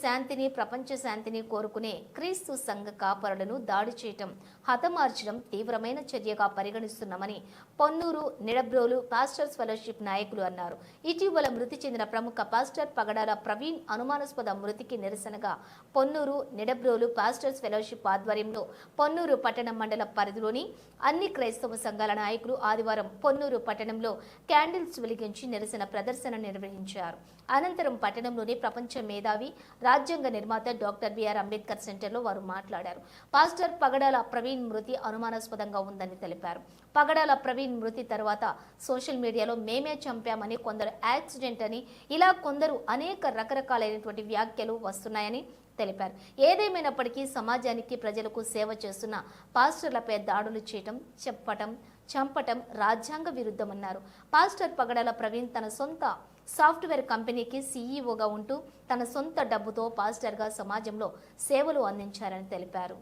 శాంతిని ప్రపంచ శాంతిని కోరుకునే క్రీస్తు సంఘ కాపరులను దాడి చేయటం హతమార్చడం తీవ్రమైన చర్యగా పరిగణిస్తున్నామని పొన్నూరు నిడబ్రోలు పాస్టర్స్ ఫెలోషిప్ నాయకులు అన్నారు. ఇటీవల మృతి చెందిన ప్రముఖ పాస్టర్ పగడాల ప్రవీణ్ అనుమానాస్పద మృతికి నిరసనగా పొన్నూరు నిడబ్రోలు పాస్టర్స్ ఫెలోషిప్ ఆధ్వర్యంలో పొన్నూరు పట్టణ మండల పరిధిలోని అన్ని క్రైస్తవ సంఘాల నాయకులు ఆదివారం పొన్నూరు పట్టణంలో క్యాండిల్స్ వెలిగించి నిరసన ప్రదర్శన నిర్వహించారు. అనంతరం పట్టణంలోని ప్రపంచ మేధావి రాజ్యాంగ నిర్మాత డాక్టర్ బిఆర్ అంబేద్కర్ సెంటర్లో వారు మాట్లాడారు. పాస్టర్ పగడాల ప్రవీణ్ మృతి అనుమానాస్పదంగా ఉందని తెలిపారు. పగడాల ప్రవీణ్ మృతి తర్వాత సోషల్ మీడియాలో మేమే చంపామని, కొందరు యాక్సిడెంట్ అని, ఇలా కొందరు అనేక రకరకాలైనటువంటి వ్యాఖ్యలు వస్తున్నాయని తెలిపారు. ఏదేమైనప్పటికీ సమాజానికి ప్రజలకు సేవ చేస్తున్న పాస్టర్లపై దాడులు చేయటం, చంపటం రాజ్యాంగ విరుద్ధమన్నారు. పాస్టర్ పగడాల ప్రవీణ్ తన సొంత సాఫ్ట్వేర్ కంపెనీకి సీఈఓగా ఉంటూ తన సొంత డబ్బుతో పాస్టర్గా సమాజంలో సేవలు అందించారని తెలిపారు.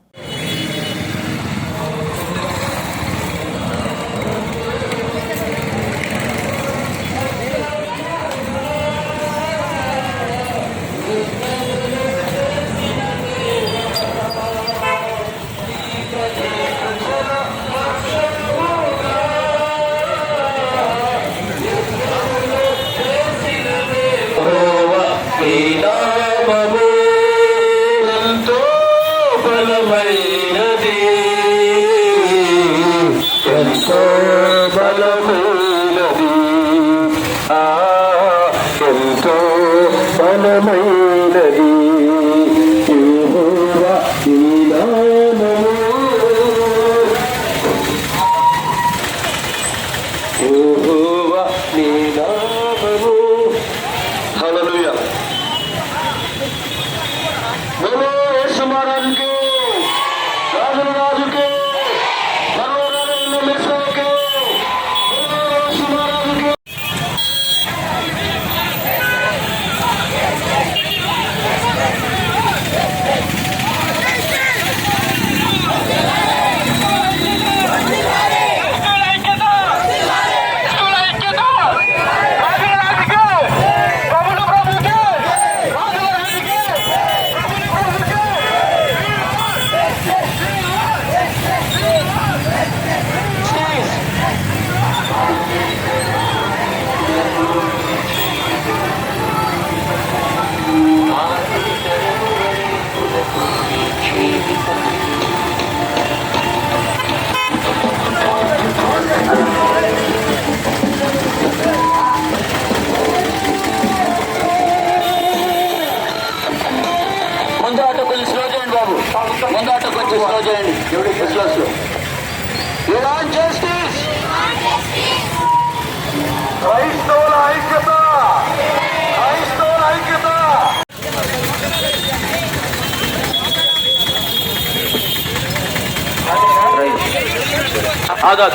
ఆగా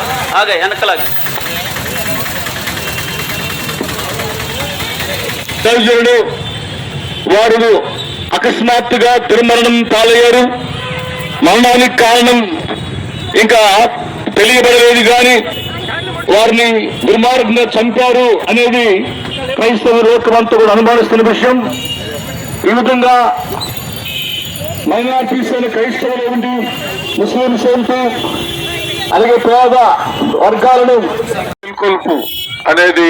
వెనకలాగా దైవజనుడు వారు అకస్మాత్తుగా దుర్మరణం పాలయ్యారు. మరణానికి కారణం ఇంకా తెలియబడలేదు, కానీ వారిని దుర్మార్గంగా చంపారు అనేది క్రైస్తవ లోకమంతా కూడా అనుమానిస్తున్న విషయం. ఈ విధంగా మైనారిటీస్ అయిన క్రైస్తవులు ఉండి ముస్లింస్ ఉంటూ అలాగే పేద వర్గాలను కొల్పు అనేది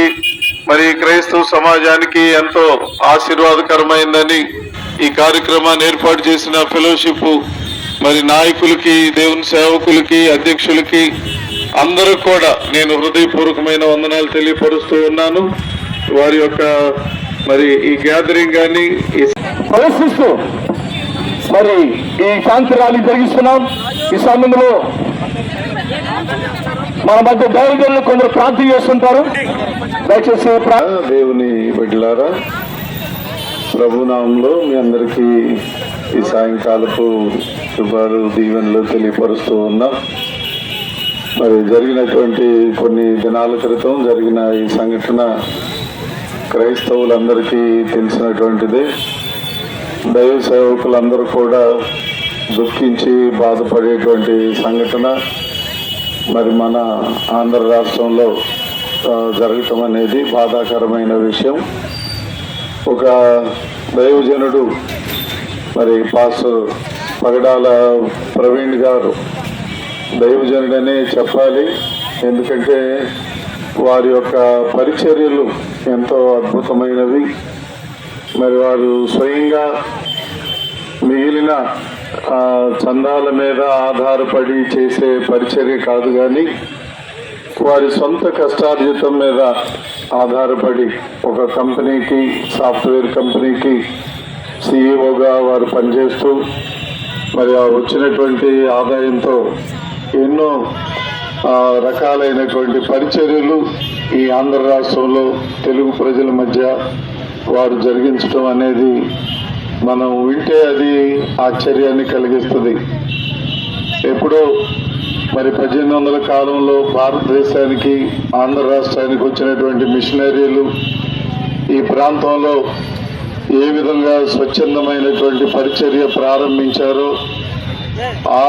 మరి క్రైస్తవ సమాజానికి ఎంతో ఆశీర్వాదకరమైందని ఈ కార్యక్రమాన్ని ఏర్పాటు చేసిన ఫెలోషిప్ మరి నాయకులకి, దేవుని సేవకులకి, అధ్యక్షులకి అందరూ కూడా నేను హృదయపూర్వకమైన వందనాలు తెలియపరుస్తూ ఉన్నాను. వారి యొక్క మరి ఈ గ్యాదరింగ్ కానీ ప్రదర్శిస్తూ మరి ఈ శాంతి ర్యాలీ జరిగిస్తున్నాం. ఈ సమయంలో మన మధ్య దైవజనులు కొందరు ప్రార్థన చేస్తుంటారు. దయచేసి దేవుని బిడ్డలారా, ప్రభునామంలో మీ అందరికీ ఈ సాయంకాలపు శుభాలు, దీవెనలు తెలియపరుస్తూ ఉన్నాం. మరి జరిగినటువంటి కొన్ని దినాల క్రితం జరిగిన ఈ సంఘటన క్రైస్తవులందరికీ తెలిసినటువంటిదే. దైవ సేవకులందరూ కూడా దుఃఖించి బాధపడేటువంటి సంఘటన మరి మన ఆంధ్ర రాష్ట్రంలో జరగటం అనేది బాధాకరమైన విషయం. ఒక దైవజనుడు మరి పాస్టర్ పగడాల ప్రవీణ్ గారు దైవజనుడనే చెప్పాలి. ఎందుకంటే వారి యొక్క పరిచర్యలు ఎంతో అద్భుతమైనవి. మరి వారు స్వయంగా మిగిలిన చందాల మీద ఆధారపడి చేసే పరిచర్య కాదు, కానీ వారి సొంత కష్టార్జితం మీద ఆధారపడి ఒక కంపెనీకి, సాఫ్ట్వేర్ కంపెనీకి సిఇఓగా వారు పనిచేస్తూ మరి ఆ వచ్చినటువంటి ఆదాయంతో ఎన్నో రకాలైనటువంటి పరిచర్యలు ఈ ఆంధ్ర రాష్ట్రంలో తెలుగు ప్రజల మధ్య వారు జరిగించడం అనేది మనం వింటే అది ఆశ్చర్యాన్ని కలిగిస్తుంది. ఎప్పుడో మరి 1800 కాలంలో భారతదేశానికి, ఆంధ్ర రాష్ట్రానికి వచ్చినటువంటి మిషనరీలు ఈ ప్రాంతంలో ఏ విధంగా స్వచ్ఛందమైనటువంటి పరిచర్య ప్రారంభించారో ఆ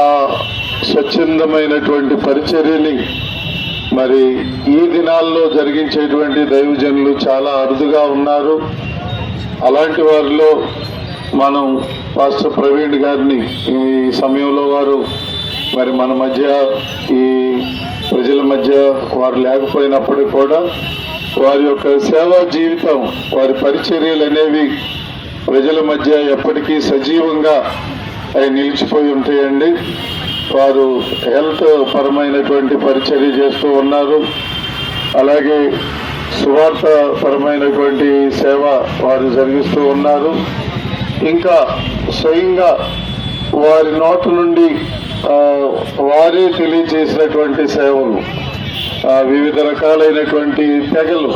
స్వచ్ఛందమైనటువంటి పరిచర్యని మరి ఈ దినాల్లో జరిగించేటువంటి దైవజనులు చాలా అరుదుగా ఉన్నారు. అలాంటి వారిలో మనం పాస్టర్ ప్రవీణ్ గారిని ఈ సమయంలో వారు మరి మన మధ్య, ఈ ప్రజల మధ్య వారు లేకపోయినప్పటికీ కూడా వారి యొక్క సేవా జీవితం, వారి పరిచర్యలు అనేవి ప్రజల మధ్య ఎప్పటికీ సజీవంగా అవి నిలిచిపోయి ఉంటాయండి. వారు హెల్త్ పరమైనటువంటి పరిచర్య చేస్తూ ఉన్నారు. అలాగే సువార్త పరమైనటువంటి సేవ వారు జరిగిస్తూ ఉన్నారు. ఇంకా స్వయంగా వారి నోటి నుండి వారే తెలియజేసినటువంటి సేవలు, వివిధ రకాలైనటువంటి తెగలు,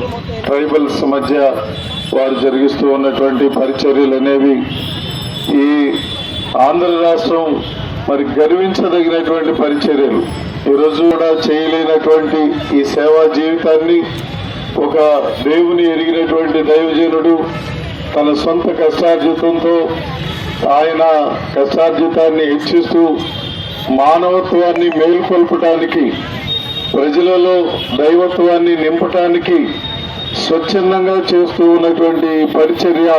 ట్రైబల్స్ మధ్య వారు జరిగిస్తూ ఉన్నటువంటి పరిచర్యలు అనేవి ఈ ఆంధ్ర రాష్ట్రం మరి గర్వించదగినటువంటి పరిచర్యలు. ఈరోజు కూడా చేయలేనటువంటి ఈ సేవా జీవితాన్ని ఒక దేవుని ఎరిగినటువంటి దైవజనుడు తన సొంత కష్టార్జితంతో ఆయన కష్టార్జితాన్ని హెచ్చిస్తూ మానవత్వాన్ని మేల్కొల్పటానికి, ప్రజలలో దైవత్వాన్ని నింపటానికి స్వచ్ఛందంగా చేస్తూ ఉన్నటువంటి పరిచర్య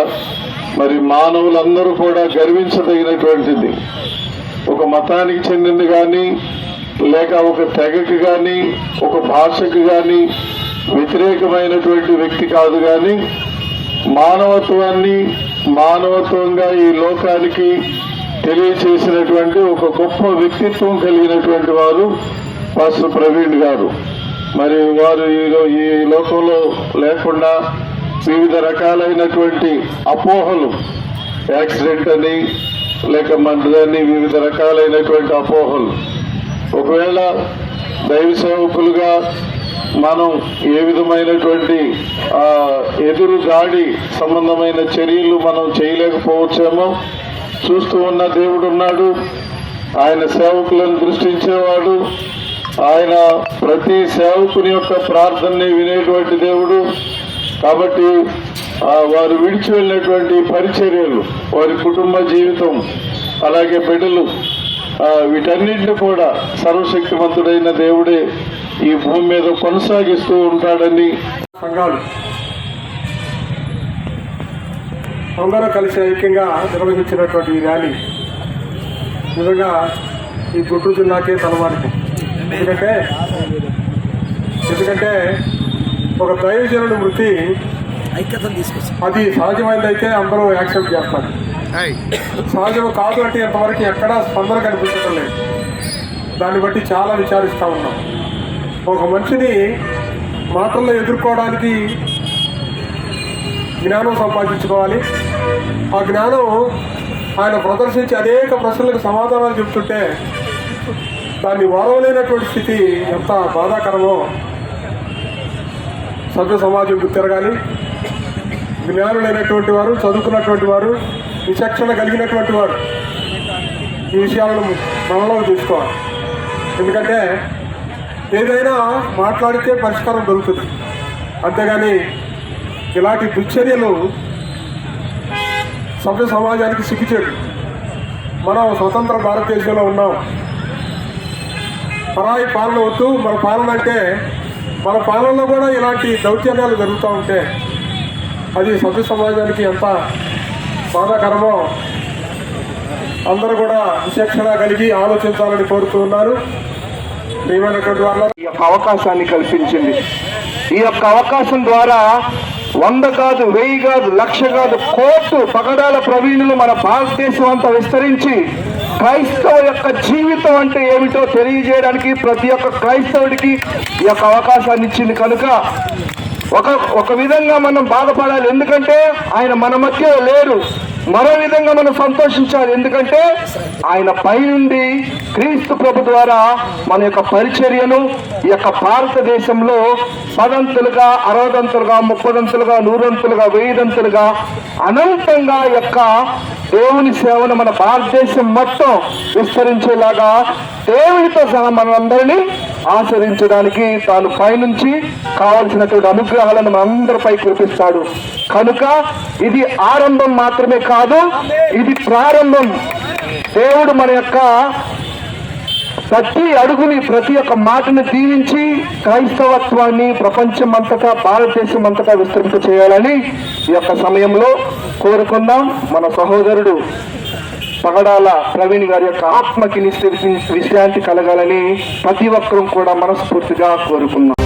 మరి మానవులందరూ కూడా గర్వించదగినటువంటిది. ఒక మతానికి చెందింది కానీ, లేక ఒక తెగకి కానీ, ఒక భాషకు కానీ వ్యతిరేకమైనటువంటి వ్యక్తి కాదు, కానీ మానవత్వంగా ఈ లోకానికి తెలియచేసినటువంటి ఒక గొప్ప వ్యక్తిత్వం కలిగినటువంటి వారు పాస్టర్ ప్రవీణ్ గారు. మరి వారు ఈ లోకంలో లేకుండా వివిధ రకాలైనటువంటి అపోహలు, యాక్సిడెంట్ అని లేక మంటదని, వివిధ రకాలైనటువంటి అపోహలు, ఒకవేళ దైవ సేవకులుగా మనం ఏ విధమైనటువంటి ఎదురు దాడి సంబంధమైన చర్యలు మనం చేయలేకపోవచ్చేమో. చూస్తూ ఉన్న దేవుడు ఉన్నాడు. ఆయన సేవకులను దృష్టించేవాడు. ఆయన ప్రతి సేవకుని యొక్క ప్రార్థనని వినేటువంటి దేవుడు. కాబట్టి వారు విడిచి వెళ్ళినటువంటి పరిచర్యలు, వారి కుటుంబ జీవితం, అలాగే బిడ్డలు, వీటన్నింటినీ కూడా సర్వశక్తిమంతుడైన దేవుడే ఈ భూమి మీద కొనసాగిస్తూ ఉంటాడని సంఘాలు అందరూ కలిసి ఐక్యంగా నిర్వహించినటువంటి ఈ ర్యాలీ నిజంగా ఈ గుంటూరు జిల్లాకే తలవారికి. ఎందుకంటే ఒక దైవజనుడి మృతి అది సహజమైనదైతే అందరూ యాక్సెప్ట్ చేస్తారు. సహజం కాదు అంటే ఇంతవరకు ఎక్కడా స్పందన కనిపించడం లేదు. దాన్ని బట్టి చాలా విచారిస్తూ ఉన్నాం. ఒక మనిషిని మాటల్లో ఎదుర్కోవడానికి జ్ఞానం సంపాదించుకోవాలి. ఆ జ్ఞానం ఆయన ప్రదర్శించి అనేక ప్రశ్నలకు సమాధానాలు చెప్తుంటే దాన్ని ఓరవలేనటువంటి స్థితి ఎంత బాధాకరమో సభ్య సమాజం గుర్తిరగాలి. జ్ఞానులైనటువంటి వారు, చదువుకున్నటువంటి వారు, విచక్షణ కలిగినటువంటి వారు ఈ విషయాలను మనలోకి తీసుకోవాలి. ఎందుకంటే ఏదైనా మాట్లాడితే పరిష్కారం దొరుకుతుంది, అంతేగాని ఇలాంటి దుశ్చర్యలు సభ్య సమాజానికి సిగ్గుచేటు. మనం స్వతంత్ర భారతదేశంలో ఉన్నాం. పరాయి పాలన వద్దు, మన పాలన అంటే మన పాలనలో కూడా ఇలాంటి దౌర్జన్యాలు జరుగుతూ ఉంటే అది సభ్య సమాజానికి ఎంత బాధాకరమో అందరూ కూడా విచక్షణ కలిగి ఆలోచించాలని కోరుతూ ఉన్నారు. ప్రియమైనటువంటి వాళ్ళ ఈ యొక్క అవకాశాన్ని కల్పించింది. ఈ యొక్క అవకాశం ద్వారా 100 కాదు, 1000 కాదు, 1,00,000 కాదు, కోట్లు పగడాల ప్రవీణులు మన భారతదేశం అంతా విస్తరించి క్రైస్తవ యొక్క జీవితం అంటే ఏమిటో తెలియజేయడానికి ప్రతి ఒక్క క్రైస్తవుడికి ఈ యొక్క అవకాశాన్ని ఇచ్చింది. కనుక ఒక విధంగా మనం బాధపడాలి, ఎందుకంటే ఆయన మన మధ్య లేరు. మరో విధంగా మనం సంతోషించాలి, ఎందుకంటే ఆయన పైనుండి క్రీస్తు ప్రభు ద్వారా మన యొక్క పరిచర్యను ఈ యొక్క భారతదేశంలో 10ంతులుగా, 60ంతులుగా, 30ంతులుగా, 100ంతులుగా, 1000ంతులుగా అనంతంగా యొక్క దేవుని సేవను మన భారతదేశం మొత్తం విస్తరించేలాగా దేవునితో సహా మనందరినీ ఆచరించడానికి తాను పైనుంచి కావలసినటువంటి అనుగ్రహాలను మనందరిపై కురిపిస్తాడు. కనుక ఇది ఆరంభం మాత్రమే కాదు, ఇది ప్రారంభం. దేవుడు మన యొక్క ప్రతి అడుగుని, ప్రతి ఒక్క మాటను దీవించి క్రైస్తవత్వాన్ని ప్రపంచం అంతటా, భారతదేశం అంతటా విస్తరింప చేయాలని ఈ యొక్క సమయంలో కోరుకుందాం. మన సహోదరుడు పగడాల ప్రవీణ్ గారి యొక్క ఆత్మకి విశ్రాంతి కలగాలని ప్రతి ఒక్కరూ కూడా మనస్ఫూర్తిగా కోరుకున్నాం.